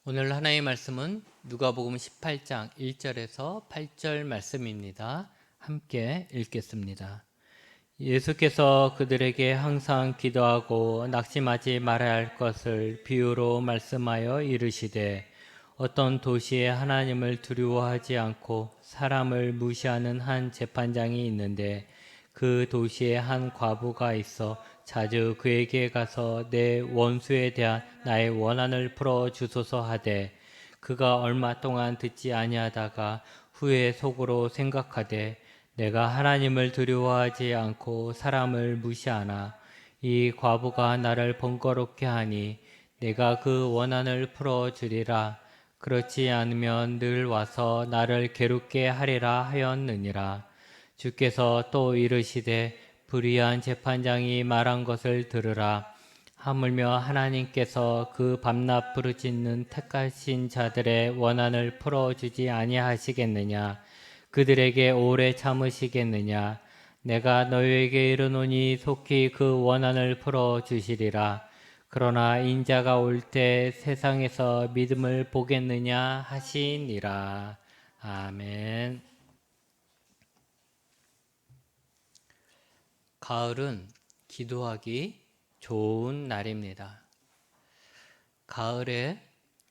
오늘 하나의 말씀은 누가복음 18장 1절에서 8절 말씀입니다. 함께 읽겠습니다. 예수께서 그들에게 항상 기도하고 낙심하지 말아야 할 것을 비유로 말씀하여 이르시되 어떤 도시에 하나님을 두려워하지 않고 사람을 무시하는 한 재판장이 있는데 그 도시에 한 과부가 있어 자주 그에게 가서 내 원수에 대한 나의 원한을 풀어 주소서 하되 그가 얼마 동안 듣지 아니하다가 후에 속으로 생각하되 내가 하나님을 두려워하지 않고 사람을 무시하나 이 과부가 나를 번거롭게 하니 내가 그 원한을 풀어 주리라. 그렇지 않으면 늘 와서 나를 괴롭게 하리라 하였느니라. 주께서 또 이르시되 불의한 재판장이 말한 것을 들으라. 하물며 하나님께서 그 밤낮 부르짖는 택하신 자들의 원한을 풀어주지 아니하시겠느냐. 그들에게 오래 참으시겠느냐. 내가 너희에게 이르노니 속히 그 원한을 풀어주시리라. 그러나 인자가 올 때 세상에서 믿음을 보겠느냐 하시니라. 아멘. 가을은 기도하기 좋은 날입니다. 가을에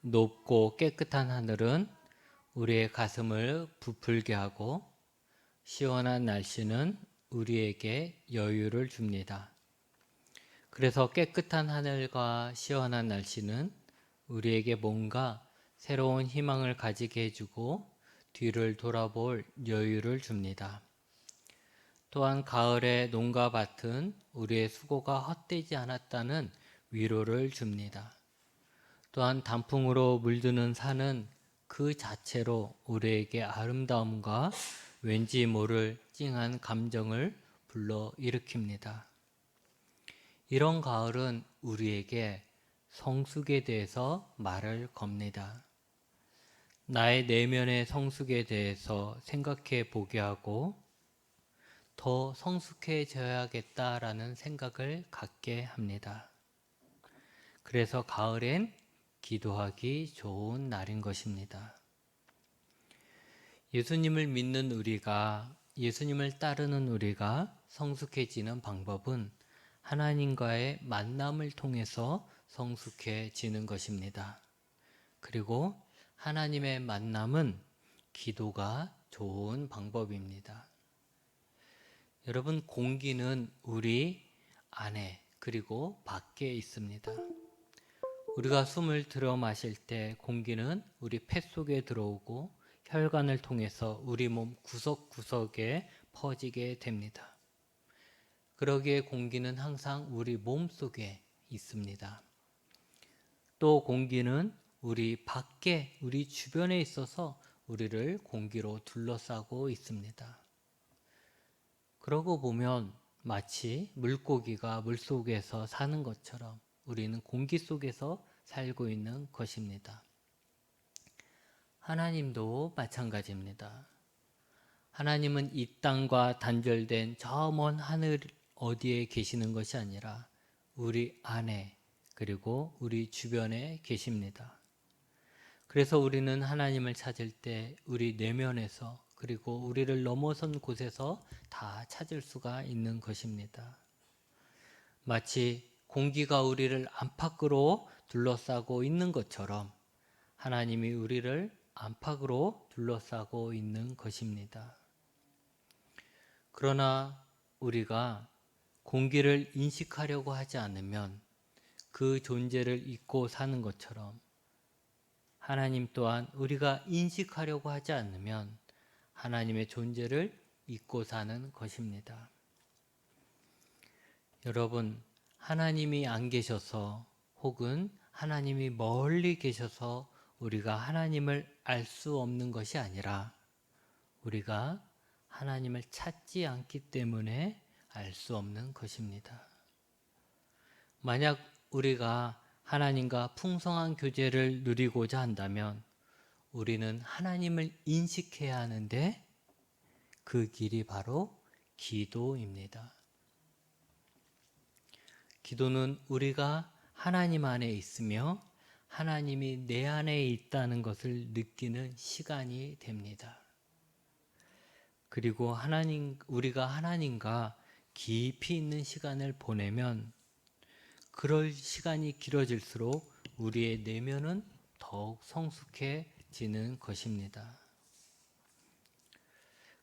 높고 깨끗한 하늘은 우리의 가슴을 부풀게 하고 시원한 날씨는 우리에게 여유를 줍니다. 그래서 깨끗한 하늘과 시원한 날씨는 우리에게 뭔가 새로운 희망을 가지게 해주고 뒤를 돌아볼 여유를 줍니다. 또한 가을의 농가 밭은 우리의 수고가 헛되지 않았다는 위로를 줍니다. 또한 단풍으로 물드는 산은 그 자체로 우리에게 아름다움과 왠지 모를 찡한 감정을 불러일으킵니다. 이런 가을은 우리에게 성숙에 대해서 말을 겁니다. 나의 내면의 성숙에 대해서 생각해 보게 하고 더 성숙해져야겠다라는 생각을 갖게 합니다. 그래서 가을엔 기도하기 좋은 날인 것입니다. 예수님을 믿는 우리가, 예수님을 따르는 우리가 성숙해지는 방법은 하나님과의 만남을 통해서 성숙해지는 것입니다. 그리고 하나님의 만남은 기도가 좋은 방법입니다. 여러분, 공기는 우리 안에 그리고 밖에 있습니다. 우리가 숨을 들여 마실 때 공기는 우리 폐 속에 들어오고 혈관을 통해서 우리 몸 구석구석에 퍼지게 됩니다. 그러기에 공기는 항상 우리 몸 속에 있습니다. 또 공기는 우리 밖에, 우리 주변에 있어서 우리를 공기로 둘러싸고 있습니다. 그러고 보면 마치 물고기가 물속에서 사는 것처럼 우리는 공기 속에서 살고 있는 것입니다. 하나님도 마찬가지입니다. 하나님은 이 땅과 단절된 저 먼 하늘 어디에 계시는 것이 아니라 우리 안에 그리고 우리 주변에 계십니다. 그래서 우리는 하나님을 찾을 때 우리 내면에서 그리고 우리를 넘어선 곳에서 다 찾을 수가 있는 것입니다. 마치 공기가 우리를 안팎으로 둘러싸고 있는 것처럼 하나님이 우리를 안팎으로 둘러싸고 있는 것입니다. 그러나 우리가 공기를 인식하려고 하지 않으면 그 존재를 잊고 사는 것처럼 하나님 또한 우리가 인식하려고 하지 않으면 하나님의 존재를 잊고 사는 것입니다. 여러분, 하나님이 안 계셔서 혹은 하나님이 멀리 계셔서 우리가 하나님을 알 수 없는 것이 아니라 우리가 하나님을 찾지 않기 때문에 알 수 없는 것입니다. 만약 우리가 하나님과 풍성한 교제를 누리고자 한다면 우리는 하나님을 인식해야 하는데 그 길이 바로 기도입니다. 기도는 우리가 하나님 안에 있으며 하나님이 내 안에 있다는 것을 느끼는 시간이 됩니다. 그리고 우리가 하나님과 깊이 있는 시간을 보내면 그럴 시간이 길어질수록 우리의 내면은 더욱 성숙해지는 것입니다.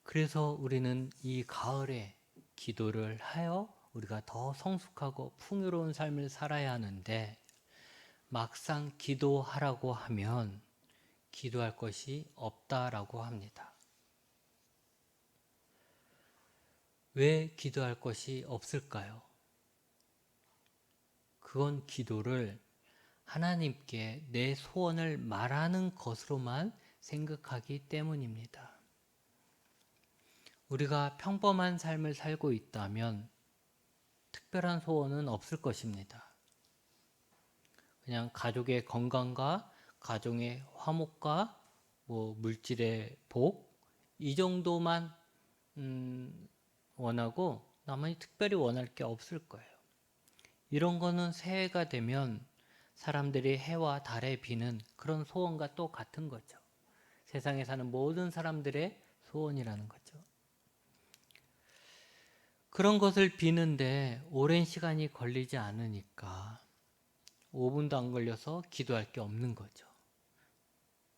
그래서 우리는 이 가을에 기도를 하여 우리가 더 성숙하고 풍요로운 삶을 살아야 하는데 막상 기도하라고 하면 기도할 것이 없다라고 합니다. 왜 기도할 것이 없을까요? 그건 기도를 하나님께 내 소원을 말하는 것으로만 생각하기 때문입니다. 우리가 평범한 삶을 살고 있다면 특별한 소원은 없을 것입니다. 그냥 가족의 건강과 가정의 화목과 물질의 복, 이 정도만 원하고 나머지 특별히 원할 게 없을 거예요. 이런 거는 새해가 되면 사람들이 해와 달에 비는 그런 소원과 또 같은 거죠. 세상에 사는 모든 사람들의 소원이라는 거죠. 그런 것을 비는데 오랜 시간이 걸리지 않으니까 5분도 안 걸려서 기도할 게 없는 거죠.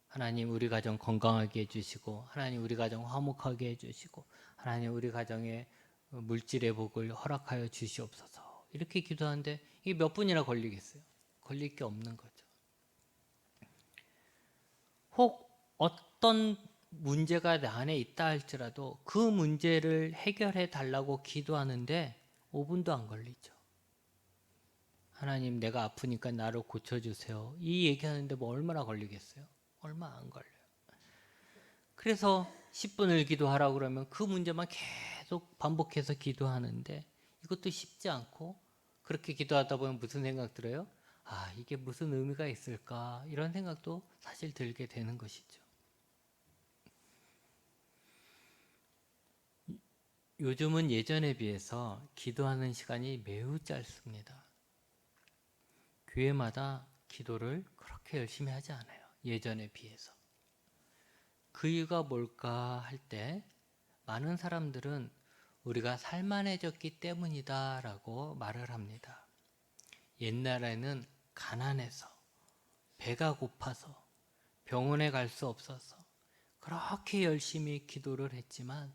하나님 우리 가정 건강하게 해주시고, 하나님 우리 가정 화목하게 해주시고, 하나님 우리 가정에 물질의 복을 허락하여 주시옵소서. 이렇게 기도하는데 이게 몇 분이나 걸리겠어요? 걸릴 게 없는 거죠. 혹 어떤 문제가 내 안에 있다 할지라도 그 문제를 해결해 달라고 기도하는데 5분도 안 걸리죠. 하나님 내가 아프니까 나를 고쳐주세요. 이 얘기하는데 뭐 얼마나 걸리겠어요? 얼마 안 걸려요. 그래서 10분을 기도하라고 그러면 그 문제만 계속 반복해서 기도하는데 이것도 쉽지 않고, 그렇게 기도하다 보면 무슨 생각 들어요? 아, 이게 무슨 의미가 있을까? 이런 생각도 사실 들게 되는 것이죠. 요즘은 예전에 비해서 기도하는 시간이 매우 짧습니다. 교회마다 기도를 그렇게 열심히 하지 않아요. 예전에 비해서. 그 이유가 뭘까 할 때 많은 사람들은 우리가 살만해졌기 때문이다 라고 말을 합니다. 옛날에는 가난해서, 배가 고파서, 병원에 갈 수 없어서 그렇게 열심히 기도를 했지만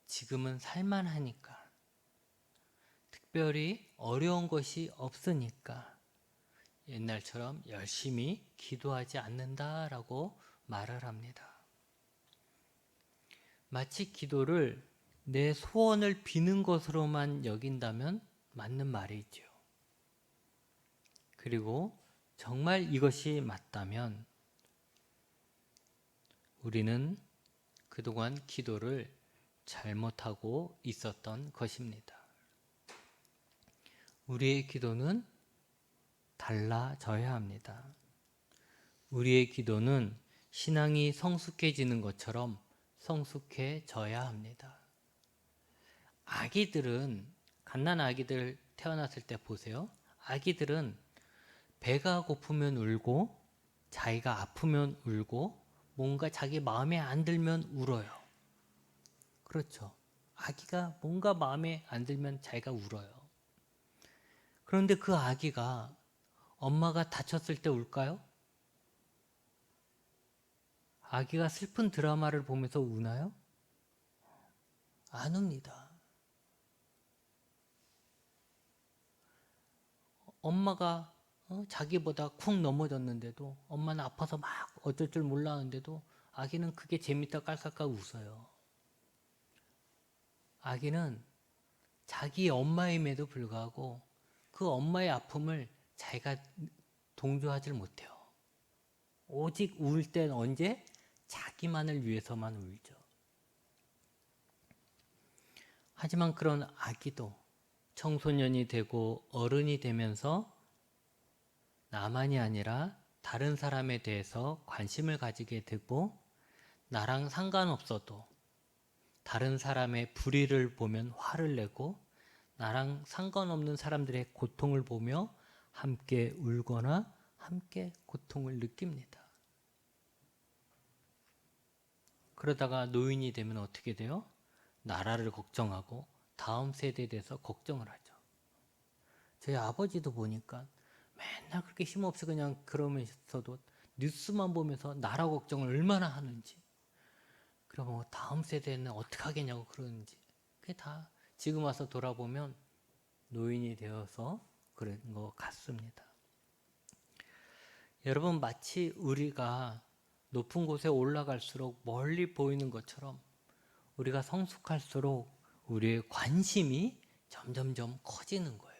지금은 살만하니까, 특별히 어려운 것이 없으니까 옛날처럼 열심히 기도하지 않는다라고 말을 합니다. 마치 기도를 내 소원을 비는 것으로만 여긴다면 맞는 말이죠. 그리고 정말 이것이 맞다면 우리는 그동안 기도를 잘못하고 있었던 것입니다. 우리의 기도는 달라져야 합니다. 우리의 기도는 신앙이 성숙해지는 것처럼 성숙해져야 합니다. 갓난 아기들 태어났을 때 보세요. 아기들은 배가 고프면 울고, 자기가 아프면 울고, 뭔가 자기 마음에 안 들면 울어요. 그렇죠. 아기가 뭔가 마음에 안 들면 자기가 울어요. 그런데 그 아기가 엄마가 다쳤을 때 울까요? 아기가 슬픈 드라마를 보면서 우나요? 안 웁니다. 엄마가 자기보다 쿵 넘어졌는데도, 엄마는 아파서 막 어쩔 줄 몰랐는데도 아기는 그게 재밌다 깔깔깔 웃어요. 아기는 자기 엄마임에도 불구하고 그 엄마의 아픔을 자기가 동조하지 못해요. 오직 울 땐 언제? 자기만을 위해서만 울죠. 하지만 그런 아기도 청소년이 되고 어른이 되면서 나만이 아니라 다른 사람에 대해서 관심을 가지게 되고, 나랑 상관없어도 다른 사람의 불의를 보면 화를 내고, 나랑 상관없는 사람들의 고통을 보며 함께 울거나 함께 고통을 느낍니다. 그러다가 노인이 되면 어떻게 돼요? 나라를 걱정하고 다음 세대에 대해서 걱정을 하죠. 저희 아버지도 보니까 맨날 그렇게 힘없이 그냥 그러면서도 뉴스만 보면서 나라 걱정을 얼마나 하는지, 그러면 다음 세대는 어떻게 하겠냐고 그러는지, 그게 다 지금 와서 돌아보면 노인이 되어서 그런 것 같습니다. 여러분, 마치 우리가 높은 곳에 올라갈수록 멀리 보이는 것처럼 우리가 성숙할수록 우리의 관심이 점점점 커지는 거예요.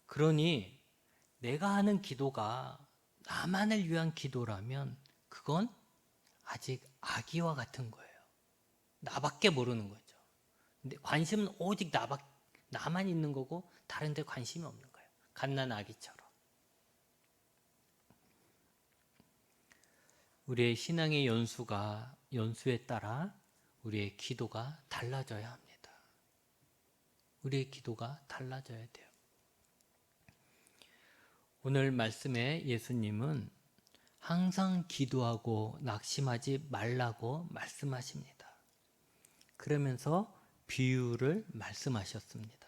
그러니 내가 하는 기도가 나만을 위한 기도라면 그건 아직 아기와 같은 거예요. 나밖에 모르는 거죠. 근데 관심은 오직 나만 있는 거고 다른 데 관심이 없는 거예요. 갓난 아기처럼. 우리의 신앙의 연수에 따라 우리의 기도가 달라져야 합니다. 우리의 기도가 달라져야 돼요. 오늘 말씀에 예수님은 항상 기도하고 낙심하지 말라고 말씀하십니다. 그러면서 비유를 말씀하셨습니다.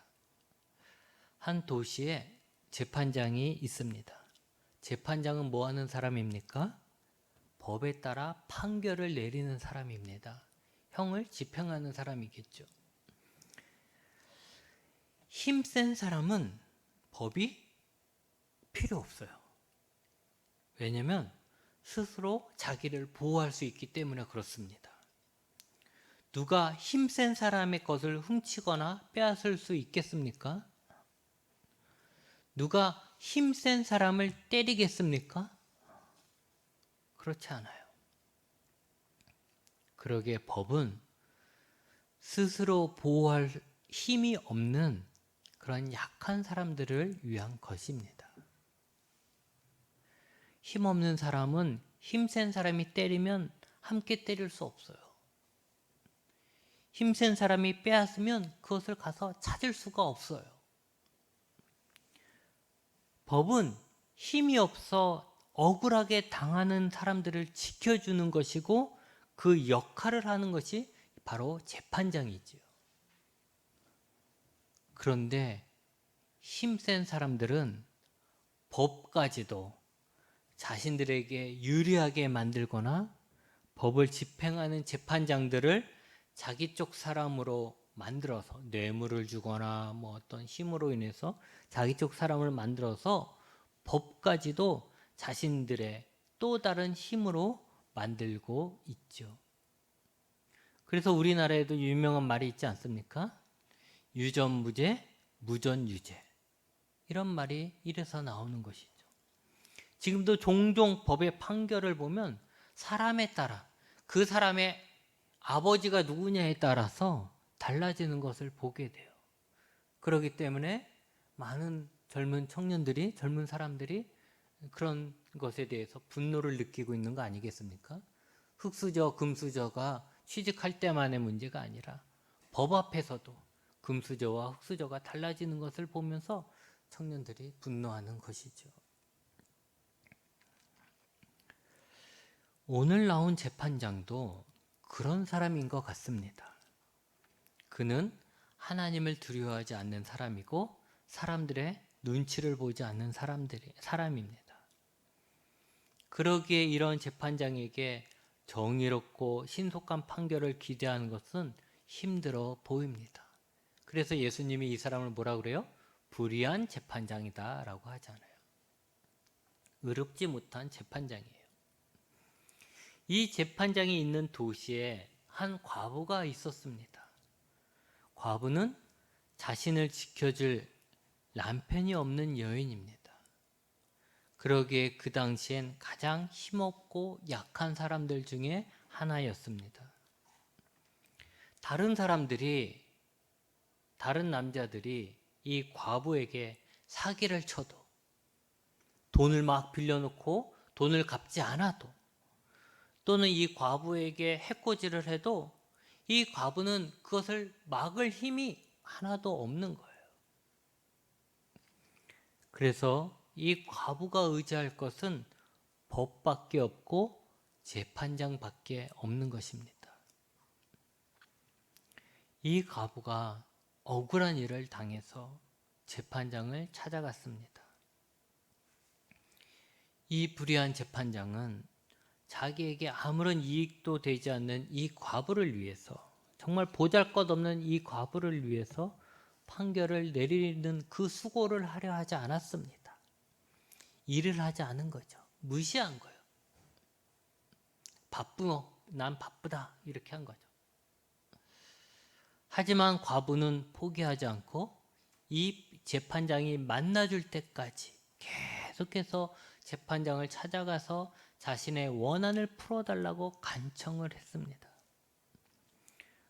한 도시에 재판장이 있습니다. 재판장은 뭐 하는 사람입니까? 법에 따라 판결을 내리는 사람입니다. 형을 집행하는 사람이겠죠. 힘센 사람은 법이 필요 없어요. 왜냐하면 스스로 자기를 보호할 수 있기 때문에 그렇습니다. 누가 힘센 사람의 것을 훔치거나 빼앗을 수 있겠습니까? 누가 힘센 사람을 때리겠습니까? 그렇지 않아요. 그러기에 법은 스스로 보호할 힘이 없는 그런 약한 사람들을 위한 것입니다. 힘없는 사람은 힘센 사람이 때리면 함께 때릴 수 없어요. 힘센 사람이 빼앗으면 그것을 가서 찾을 수가 없어요. 법은 힘이 없어 억울하게 당하는 사람들을 지켜주는 것이고 그 역할을 하는 것이 바로 재판장이지요. 그런데 힘센 사람들은 법까지도 자신들에게 유리하게 만들거나 법을 집행하는 재판장들을 자기 쪽 사람으로 만들어서 뇌물을 주거나 뭐 어떤 힘으로 인해서 자기 쪽 사람을 만들어서 법까지도 자신들의 또 다른 힘으로 만들고 있죠. 그래서 우리나라에도 유명한 말이 있지 않습니까? 유전무죄, 무전유죄. 이런 말이 이래서 나오는 것이죠. 지금도 종종 법의 판결을 보면 사람에 따라 그 사람의 아버지가 누구냐에 따라서 달라지는 것을 보게 돼요. 그렇기 때문에 많은 젊은 사람들이 그런 것에 대해서 분노를 느끼고 있는 거 아니겠습니까? 흑수저, 금수저가 취직할 때만의 문제가 아니라 법 앞에서도 금수저와 흑수저가 달라지는 것을 보면서 청년들이 분노하는 것이죠. 오늘 나온 재판장도 그런 사람인 것 같습니다. 그는 하나님을 두려워하지 않는 사람이고 사람들의 눈치를 보지 않는 사람입니다. 그러기에 이런 재판장에게 정의롭고 신속한 판결을 기대하는 것은 힘들어 보입니다. 그래서 예수님이 이 사람을 뭐라 그래요? 불의한 재판장이다 라고 하잖아요. 의롭지 못한 재판장이에요. 이 재판장이 있는 도시에 한 과부가 있었습니다. 과부는 자신을 지켜줄 남편이 없는 여인입니다. 그러기에 그 당시엔 가장 힘없고 약한 사람들 중에 하나였습니다. 다른 남자들이 이 과부에게 사기를 쳐도 돈을 막 빌려놓고 돈을 갚지 않아도 또는 이 과부에게 해코지를 해도 이 과부는 그것을 막을 힘이 하나도 없는 거예요. 그래서 이 과부가 의지할 것은 법밖에 없고 재판장밖에 없는 것입니다. 이 과부가 억울한 일을 당해서 재판장을 찾아갔습니다. 이 불의한 재판장은 자기에게 아무런 이익도 되지 않는 이 과부를 위해서, 정말 보잘것없는 이 과부를 위해서 판결을 내리는 그 수고를 하려 하지 않았습니다. 일을 하지 않은 거죠. 무시한 거예요. 난 바쁘다 이렇게 한 거죠. 하지만 과부는 포기하지 않고 이 재판장이 만나줄 때까지 계속해서 재판장을 찾아가서 자신의 원한을 풀어달라고 간청을 했습니다.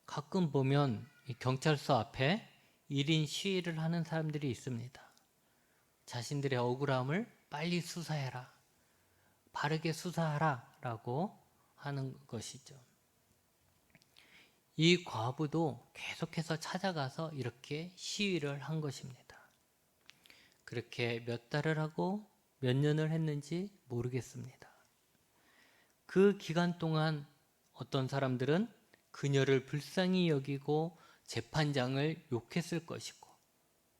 가끔 보면 경찰서 앞에 1인 시위를 하는 사람들이 있습니다. 자신들의 억울함을 빨리 수사해라, 바르게 수사하라 라고 하는 것이죠. 이 과부도 계속해서 찾아가서 이렇게 시위를 한 것입니다. 그렇게 몇 달을 하고 몇 년을 했는지 모르겠습니다. 그 기간 동안 어떤 사람들은 그녀를 불쌍히 여기고 재판장을 욕했을 것이고,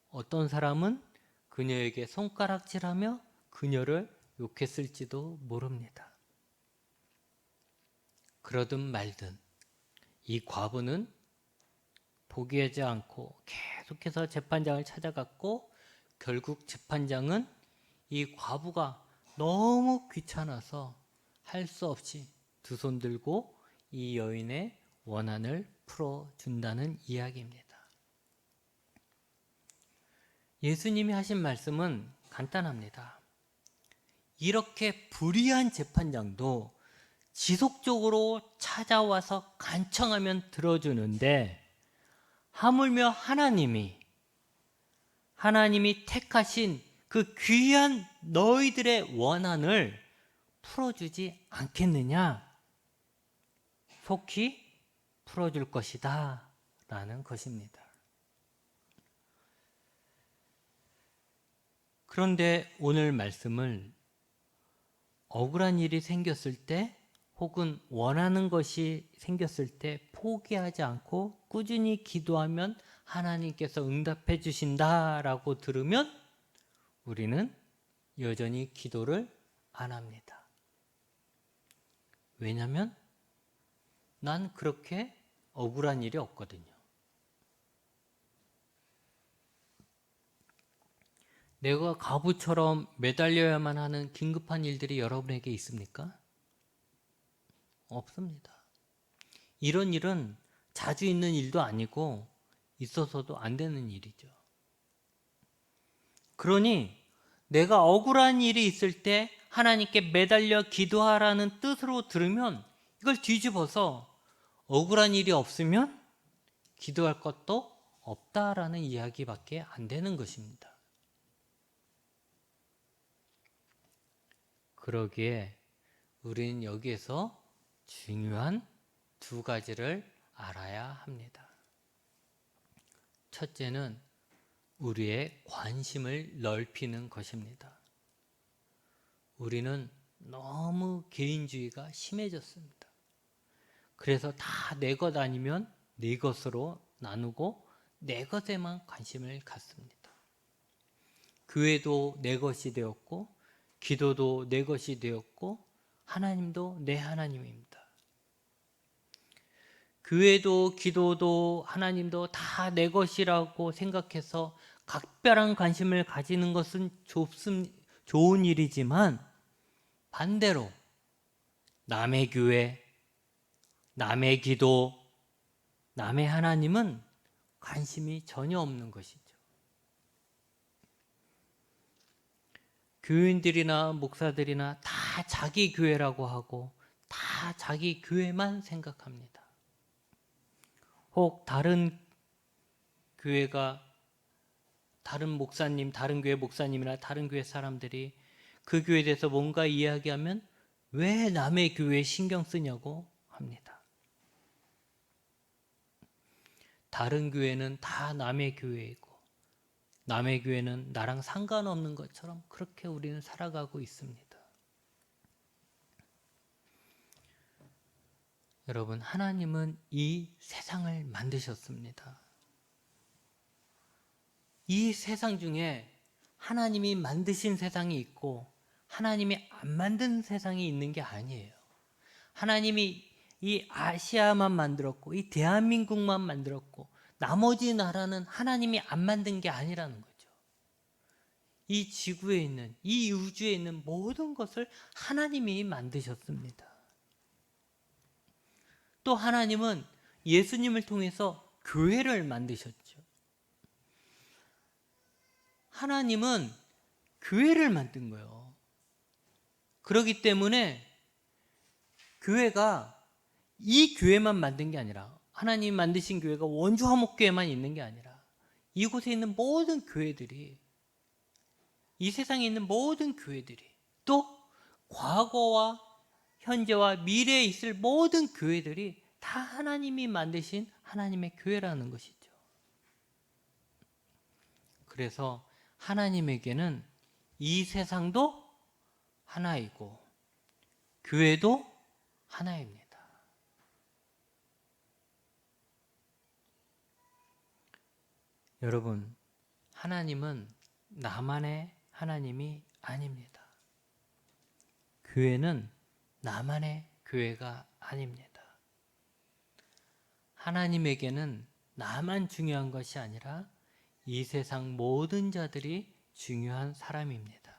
어떤 사람은 그녀에게 손가락질하며 그녀를 욕했을지도 모릅니다. 그러든 말든 이 과부는 포기하지 않고 계속해서 재판장을 찾아갔고, 결국 재판장은 이 과부가 너무 귀찮아서 할 수 없이 두 손 들고 이 여인의 원한을 풀어준다는 이야기입니다. 예수님이 하신 말씀은 간단합니다. 이렇게 불의한 재판장도 지속적으로 찾아와서 간청하면 들어주는데, 하물며 하나님이 택하신 그 귀한 너희들의 원한을 풀어주지 않겠느냐? 속히 풀어줄 것이다 라는 것입니다. 그런데 오늘 말씀을 억울한 일이 생겼을 때, 혹은 원하는 것이 생겼을 때 포기하지 않고 꾸준히 기도하면 하나님께서 응답해 주신다라고 들으면 우리는 여전히 기도를 안 합니다. 왜냐하면 난 그렇게 억울한 일이 없거든요. 내가 과부처럼 매달려야만 하는 긴급한 일들이 여러분에게 있습니까? 없습니다. 이런 일은 자주 있는 일도 아니고 있어서도 안 되는 일이죠. 그러니 내가 억울한 일이 있을 때 하나님께 매달려 기도하라는 뜻으로 들으면 이걸 뒤집어서 억울한 일이 없으면 기도할 것도 없다라는 이야기밖에 안 되는 것입니다. 그러기에 우리는 여기에서 중요한 두 가지를 알아야 합니다. 첫째는 우리의 관심을 넓히는 것입니다. 우리는 너무 개인주의가 심해졌습니다. 그래서 다 내 것 아니면 내 것으로 나누고 내 것에만 관심을 갖습니다. 교회도 내 것이 되었고, 기도도 내 것이 되었고, 하나님도 내 하나님입니다. 교회도 기도도 하나님도 다 내 것이라고 생각해서 각별한 관심을 가지는 것은 좋은 일이지만, 반대로 남의 교회, 남의 기도, 남의 하나님은 관심이 전혀 없는 것이죠. 교인들이나 목사들이나 다 자기 교회라고 하고 다 자기 교회만 생각합니다. 혹 다른 교회가, 다른 목사님, 다른 교회 목사님이나 다른 교회 사람들이 그 교회에 대해서 뭔가 이야기하면 왜 남의 교회에 신경 쓰냐고 합니다. 다른 교회는 다 남의 교회이고 남의 교회는 나랑 상관없는 것처럼 그렇게 우리는 살아가고 있습니다. 여러분, 하나님은 이 세상을 만드셨습니다. 이 세상 중에 하나님이 만드신 세상이 있고 하나님이 안 만든 세상이 있는 게 아니에요. 하나님이 이 아시아만 만들었고 이 대한민국만 만들었고 나머지 나라는 하나님이 안 만든 게 아니라는 거죠. 이 지구에 있는, 이 우주에 있는 모든 것을 하나님이 만드셨습니다. 또 하나님은 예수님을 통해서 교회를 만드셨죠. 하나님은 교회를 만든 거예요. 그렇기 때문에 교회가 이 교회만 만든 게 아니라, 하나님 만드신 교회가 원주 화목교회만 있는 게 아니라 이곳에 있는 모든 교회들이, 이 세상에 있는 모든 교회들이, 또 과거와 현재와 미래에 있을 모든 교회들이 다 하나님이 만드신 하나님의 교회라는 것이죠. 그래서 하나님에게는 이 세상도 하나이고 교회도 하나입니다. 여러분, 하나님은 나만의 하나님이 아닙니다. 교회는 나만의 교회가 아닙니다. 하나님에게는 나만 중요한 것이 아니라 이 세상 모든 자들이 중요한 사람입니다.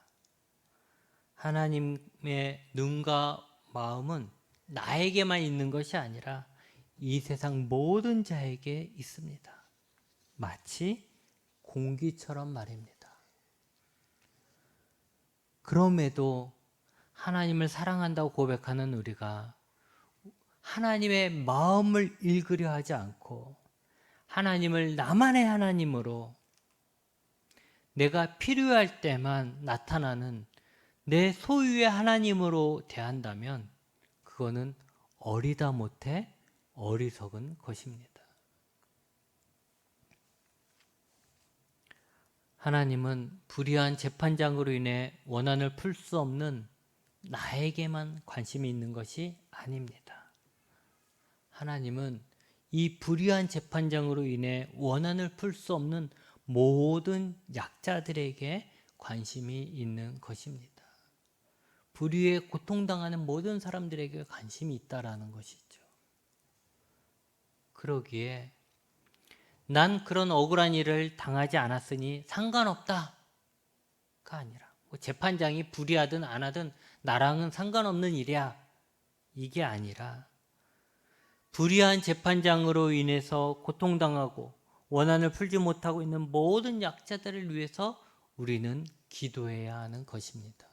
하나님의 눈과 마음은 나에게만 있는 것이 아니라 이 세상 모든 자에게 있습니다. 마치 공기처럼 말입니다. 그럼에도 하나님을 사랑한다고 고백하는 우리가 하나님의 마음을 읽으려 하지 않고 하나님을 나만의 하나님으로, 내가 필요할 때만 나타나는 내 소유의 하나님으로 대한다면 그거는 어리다 못해 어리석은 것입니다. 하나님은 불의한 재판장으로 인해 원한을 풀 수 없는 나에게만 관심이 있는 것이 아닙니다. 하나님은 이 불의한 재판장으로 인해 원한을 풀 수 없는 모든 약자들에게 관심이 있는 것입니다. 불의에 고통당하는 모든 사람들에게 관심이 있다라는 것이죠. 그러기에 난 그런 억울한 일을 당하지 않았으니 상관없다가 아니라, 재판장이 불의하든 안 하든 나랑은 상관없는 일이야, 이게 아니라 불의한 재판장으로 인해서 고통당하고 원한을 풀지 못하고 있는 모든 약자들을 위해서 우리는 기도해야 하는 것입니다.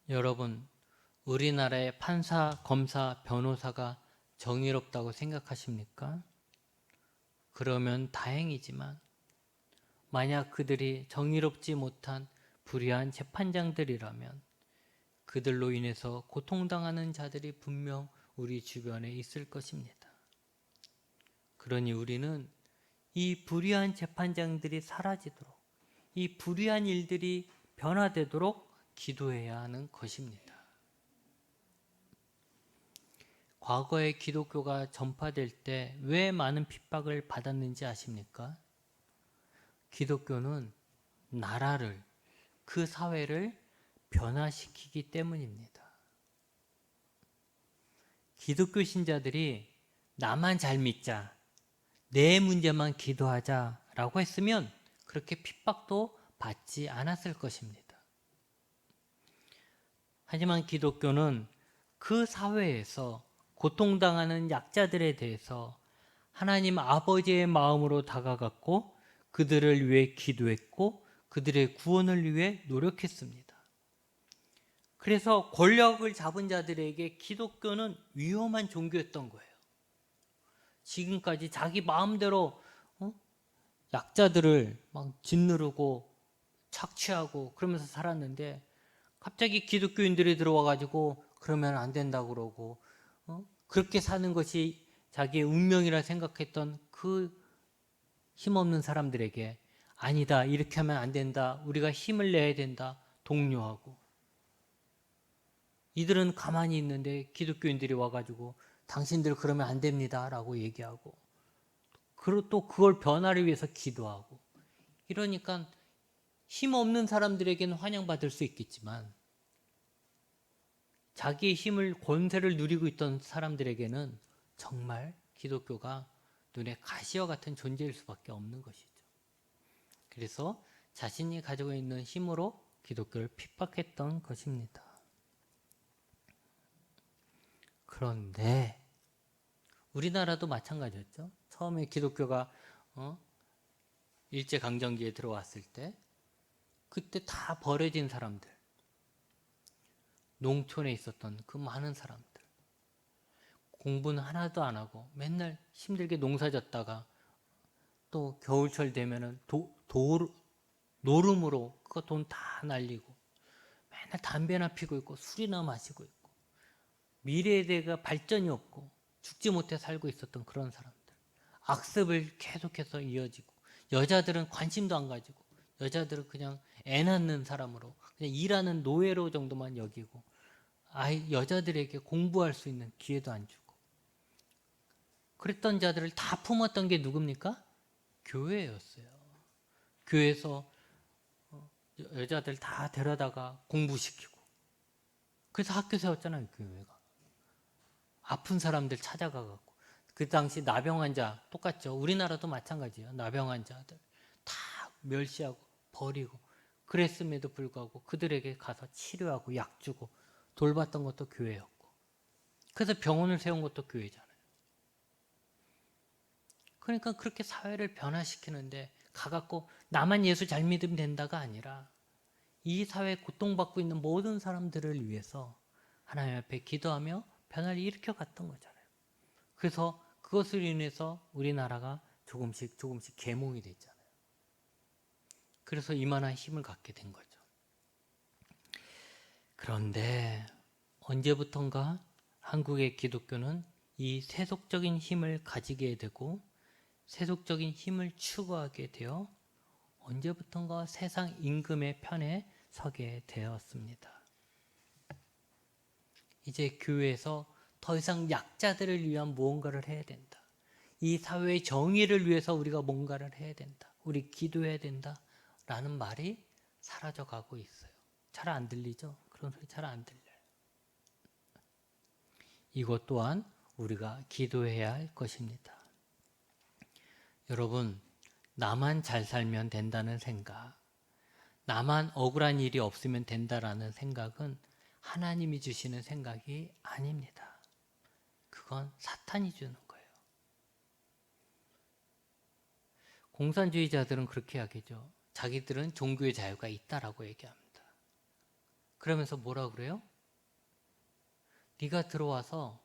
여러분, 우리나라의 판사, 검사, 변호사가 정의롭다고 생각하십니까? 그러면 다행이지만 만약 그들이 정의롭지 못한 불의한 재판장들이라면 그들로 인해서 고통당하는 자들이 분명 우리 주변에 있을 것입니다. 그러니 우리는 이 불의한 재판장들이 사라지도록, 이 불의한 일들이 변화되도록 기도해야 하는 것입니다. 과거에 기독교가 전파될 때 왜 많은 핍박을 받았는지 아십니까? 기독교는 나라를, 그 사회를 변화시키기 때문입니다. 기독교 신자들이 나만 잘 믿자, 내 문제만 기도하자라고 했으면 그렇게 핍박도 받지 않았을 것입니다. 하지만 기독교는 그 사회에서 고통당하는 약자들에 대해서 하나님 아버지의 마음으로 다가갔고 그들을 위해 기도했고 그들의 구원을 위해 노력했습니다. 그래서 권력을 잡은 자들에게 기독교는 위험한 종교였던 거예요. 지금까지 자기 마음대로 약자들을 막 짓누르고 착취하고 그러면서 살았는데 갑자기 기독교인들이 들어와가지고 그러면 안 된다고 그러고 그렇게 사는 것이 자기의 운명이라 생각했던 그 힘없는 사람들에게 아니다, 이렇게 하면 안 된다, 우리가 힘을 내야 된다 독려하고, 이들은 가만히 있는데 기독교인들이 와가지고 당신들 그러면 안 됩니다 라고 얘기하고, 그리고 또 그걸 변화를 위해서 기도하고, 이러니까 힘없는 사람들에게는 환영받을 수 있겠지만 자기의 힘을, 권세를 누리고 있던 사람들에게는 정말 기독교가 눈에 가시와 같은 존재일 수밖에 없는 것이죠. 그래서 자신이 가지고 있는 힘으로 기독교를 핍박했던 것입니다. 그런데 우리나라도 마찬가지였죠. 처음에 기독교가 일제강점기에 들어왔을 때 그때 다 버려진 사람들, 농촌에 있었던 그 많은 사람들, 공부는 하나도 안 하고 맨날 힘들게 농사졌다가 또 겨울철 되면은 노름으로 그거 돈 다 날리고 맨날 담배나 피고 있고 술이나 마시고 있고 미래에 대해 발전이 없고 죽지 못해 살고 있었던 그런 사람들, 악습을 계속해서 이어지고, 여자들은 관심도 안 가지고, 여자들은 그냥 애 낳는 사람으로, 그냥 일하는 노예로 정도만 여기고, 여자들에게 공부할 수 있는 기회도 안 주고, 그랬던 자들을 다 품었던 게 누굽니까? 교회였어요. 교회에서 여자들 다 데려다가 공부시키고, 그래서 학교 세웠잖아요. 교회가 아픈 사람들 찾아가갖고, 그 당시 나병 환자 똑같죠. 우리나라도 마찬가지예요. 나병 환자들 다 멸시하고 버리고, 그랬음에도 불구하고 그들에게 가서 치료하고 약 주고 돌봤던 것도 교회였고, 그래서 병원을 세운 것도 교회잖아요. 그러니까 그렇게 사회를 변화시키는데 가갖고 나만 예수 잘 믿으면 된다가 아니라 이 사회에 고통받고 있는 모든 사람들을 위해서 하나님 앞에 기도하며 변화를 일으켜 갔던 거잖아요. 그래서 그것을 인해서 우리나라가 조금씩 계몽이 됐잖아요. 그래서 이만한 힘을 갖게 된 거죠. 그런데 언제부턴가 한국의 기독교는 이 세속적인 힘을 가지게 되고 세속적인 힘을 추구하게 되어 언제부턴가 세상 임금의 편에 서게 되었습니다. 이제 교회에서 더 이상 약자들을 위한 무언가를 해야 된다. 이 사회의 정의를 위해서 우리가 뭔가를 해야 된다. 우리 기도해야 된다. 라는 말이 사라져가고 있어요. 잘 안 들리죠? 그런 소리 잘 안 들려요. 이것 또한 우리가 기도해야 할 것입니다. 여러분, 나만 잘 살면 된다는 생각, 나만 억울한 일이 없으면 된다라는 생각은 하나님이 주시는 생각이 아닙니다. 그건 사탄이 주는 거예요. 공산주의자들은 그렇게 이야기하죠. 자기들은 종교의 자유가 있다라고 얘기합니다. 그러면서 뭐라 그래요? 네가 들어와서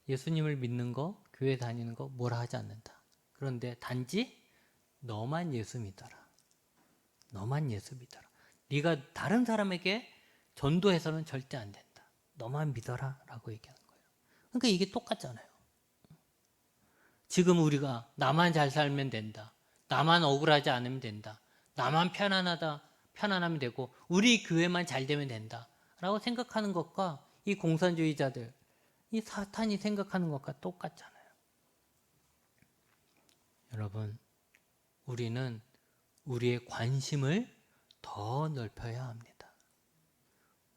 예수님을 믿는 거, 교회 다니는 거 뭐라 하지 않는다. 그런데 단지 너만 예수 믿어라. 너만 예수 믿어라. 네가 다른 사람에게 전도해서는 절대 안 된다. 너만 믿어라 라고 얘기하는 거예요. 그러니까 이게 똑같잖아요. 지금 우리가 나만 잘 살면 된다. 나만 억울하지 않으면 된다. 나만 편안하면 되고 우리 교회만 잘 되면 된다. 라고 생각하는 것과 이 공산주의자들, 이 사탄이 생각하는 것과 똑같잖아요. 여러분, 우리는 우리의 관심을 더 넓혀야 합니다.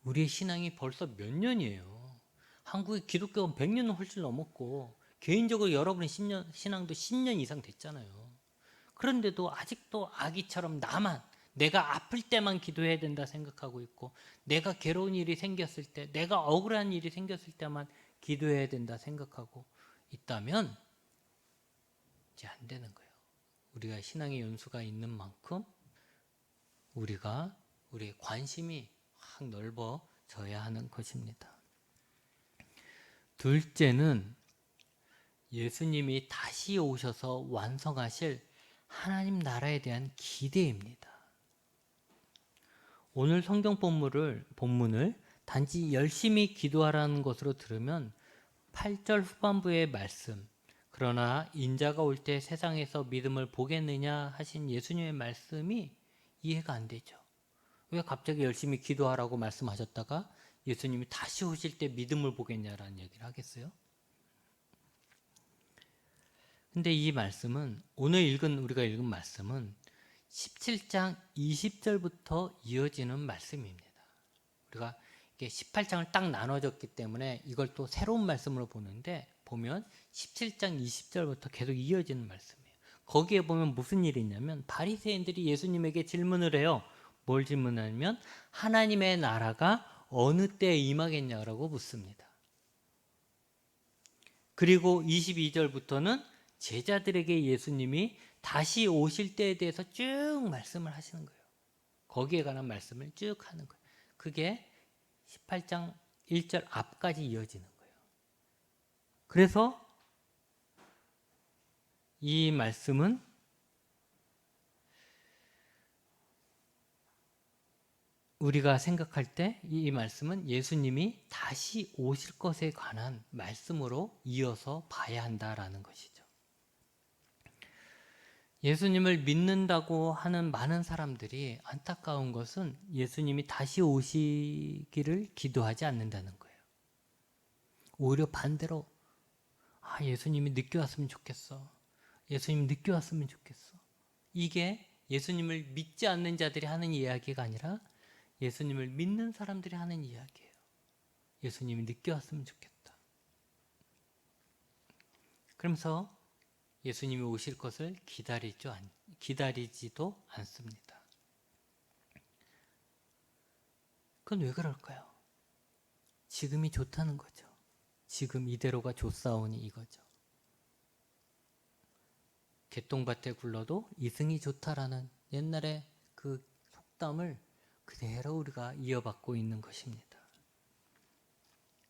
우리의 신앙이 벌써 몇 년이에요. 한국의 기독교가 100년은 훨씬 넘었고 개인적으로 여러분의 신앙도 10년 이상 됐잖아요. 그런데도 아직도 아기처럼 내가 아플 때만 기도해야 된다 생각하고 있고, 내가 괴로운 일이 생겼을 때, 내가 억울한 일이 생겼을 때만 기도해야 된다 생각하고 있다면 이제 안 되는 거예요. 우리가 신앙의 연수가 있는 만큼 우리의 관심이 확 넓어져야 하는 것입니다. 둘째는 예수님이 다시 오셔서 완성하실 하나님 나라에 대한 기대입니다. 오늘 성경 본문을 단지 열심히 기도하라는 것으로 들으면 8절 후반부의 말씀, 그러나 인자가 올 때 세상에서 믿음을 보겠느냐 하신 예수님의 말씀이 이해가 안 되죠. 왜 갑자기 열심히 기도하라고 말씀하셨다가 예수님이 다시 오실 때 믿음을 보겠냐라는 얘기를 하겠어요? 근데 이 말씀은 오늘 우리가 읽은 말씀은 17장 20절부터 이어지는 말씀입니다. 우리가 이게 18장을 딱 나눠졌기 때문에 이걸 또 새로운 말씀으로 보는데 보면 17장 20절부터 계속 이어지는 말씀이에요. 거기에 보면 무슨 일이 있냐면 바리새인들이 예수님에게 질문을 해요. 뭘 질문하냐면 하나님의 나라가 어느 때에 임하겠냐라고 묻습니다. 그리고 22절부터는 제자들에게 예수님이 다시 오실 때에 대해서 쭉 말씀을 하시는 거예요. 거기에 관한 말씀을 쭉 하는 거예요. 그게 18장 1절 앞까지 이어지는 거예요. 그래서 이 말씀은 우리가 생각할 때 이 말씀은 예수님이 다시 오실 것에 관한 말씀으로 이어서 봐야 한다라는 것이죠. 예수님을 믿는다고 하는 많은 사람들이 안타까운 것은 예수님이 다시 오시기를 기도하지 않는다는 거예요. 오히려 반대로 예수님이 늦게 왔으면 좋겠어. 예수님 늦게 왔으면 좋겠어. 이게 예수님을 믿지 않는 자들이 하는 이야기가 아니라 예수님을 믿는 사람들이 하는 이야기예요. 예수님이 늦게 왔으면 좋겠다. 그러면서 예수님이 오실 것을 기다리지도 않습니다. 그건 왜 그럴까요? 지금이 좋다는 거죠. 지금 이대로가 좋사오니 이거죠. 개똥밭에 굴러도 이승이 좋다라는 옛날의 그 속담을 그대로 우리가 이어받고 있는 것입니다.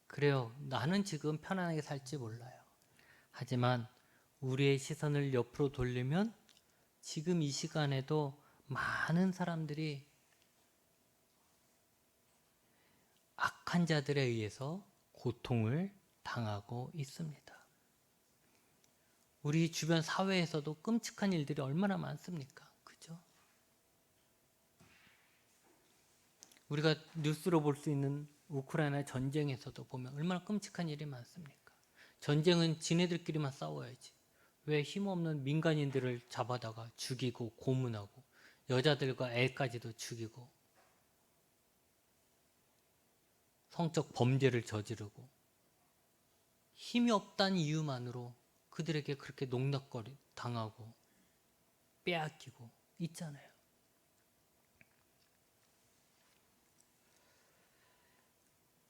그래요. 나는 지금 편안하게 살지 몰라요. 하지만 우리의 시선을 옆으로 돌리면 지금 이 시간에도 많은 사람들이 악한 자들에 의해서 고통을 당하고 있습니다. 우리 주변 사회에서도 끔찍한 일들이 얼마나 많습니까? 그죠? 우리가 뉴스로 볼 수 있는 우크라이나 전쟁에서도 보면 얼마나 끔찍한 일이 많습니까? 전쟁은 지네들끼리만 싸워야지. 왜 힘없는 민간인들을 잡아다가 죽이고 고문하고 여자들과 애까지도 죽이고 성적 범죄를 저지르고 힘이 없다는 이유만으로 그들에게 그렇게 농락거리 당하고 빼앗기고 있잖아요.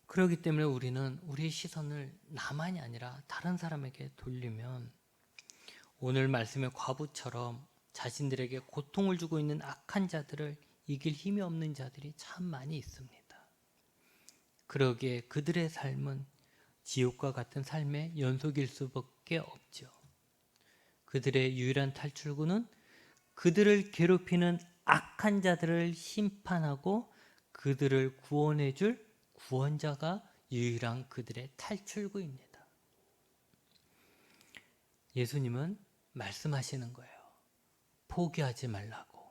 그렇기 때문에 우리는 우리의 시선을 나만이 아니라 다른 사람에게 돌리면 오늘 말씀의 과부처럼 자신들에게 고통을 주고 있는 악한 자들을 이길 힘이 없는 자들이 참 많이 있습니다. 그러기에 그들의 삶은 지옥과 같은 삶의 연속일 수밖에 없죠. 그들의 유일한 탈출구는 그들을 괴롭히는 악한 자들을 심판하고 그들을 구원해 줄 구원자가 유일한 그들의 탈출구입니다. 예수님은 말씀하시는 거예요. 포기하지 말라고.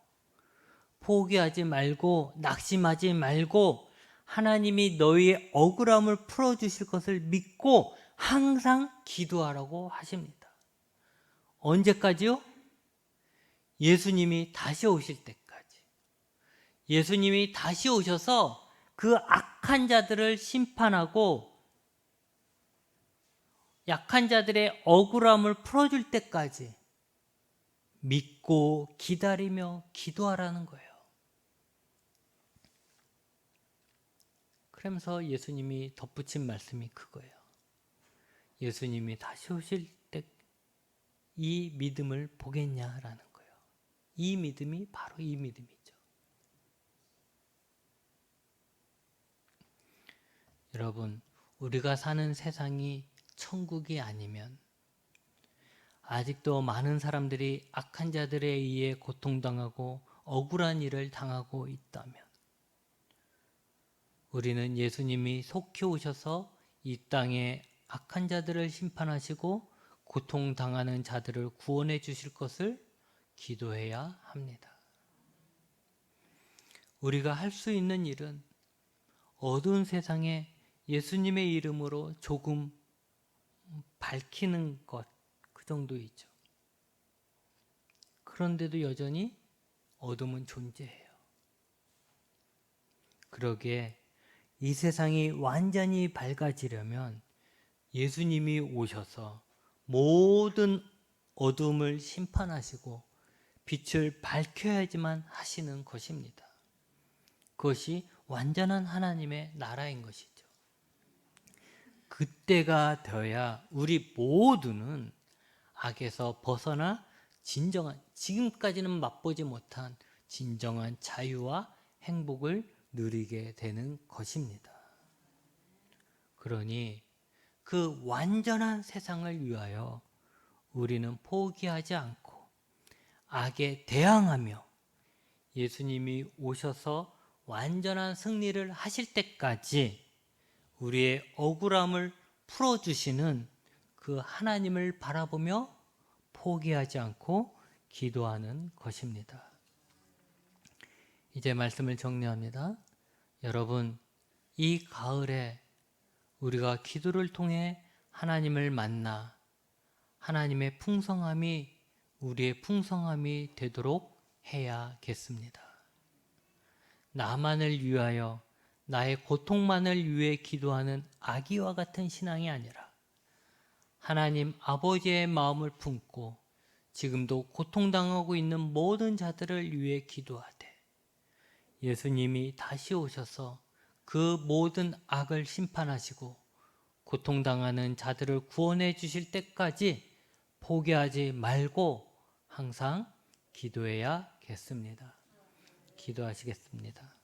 포기하지 말고 낙심하지 말고 하나님이 너희의 억울함을 풀어주실 것을 믿고 항상 기도하라고 하십니다. 언제까지요? 예수님이 다시 오실 때까지. 예수님이 다시 오셔서 그 악한 자들을 심판하고 약한 자들의 억울함을 풀어줄 때까지 믿고 기다리며 기도하라는 거예요. 그러면서 예수님이 덧붙인 말씀이 그거예요. 예수님이 다시 오실 때 이 믿음을 보겠냐라는 거예요. 이 믿음이 바로 이 믿음이죠. 여러분, 우리가 사는 세상이 천국이 아니면 아직도 많은 사람들이 악한 자들에 의해 고통당하고 억울한 일을 당하고 있다면 우리는 예수님이 속히 오셔서 이 땅에 악한 자들을 심판하시고 고통당하는 자들을 구원해 주실 것을 기도해야 합니다. 우리가 할 수 있는 일은 어두운 세상에 예수님의 이름으로 조금 밝히는 것, 그 정도이죠. 그런데도 여전히 어둠은 존재해요. 그러기에 이 세상이 완전히 밝아지려면 예수님이 오셔서 모든 어둠을 심판하시고 빛을 밝혀야지만 하시는 것입니다. 그것이 완전한 하나님의 나라인 것이죠. 그때가 되어야 우리 모두는 악에서 벗어나 진정한, 지금까지는 맛보지 못한 진정한 자유와 행복을 누리게 되는 것입니다. 그러니 그 완전한 세상을 위하여 우리는 포기하지 않고 악에 대항하며 예수님이 오셔서 완전한 승리를 하실 때까지 우리의 억울함을 풀어주시는 그 하나님을 바라보며 포기하지 않고 기도하는 것입니다. 이제 말씀을 정리합니다. 여러분, 이 가을에 우리가 기도를 통해 하나님을 만나 하나님의 풍성함이 우리의 풍성함이 되도록 해야겠습니다. 나만을 위하여 나의 고통만을 위해 기도하는 아기와 같은 신앙이 아니라 하나님 아버지의 마음을 품고 지금도 고통당하고 있는 모든 자들을 위해 기도하되 예수님이 다시 오셔서 그 모든 악을 심판하시고 고통당하는 자들을 구원해 주실 때까지 포기하지 말고 항상 기도해야겠습니다. 기도하시겠습니다.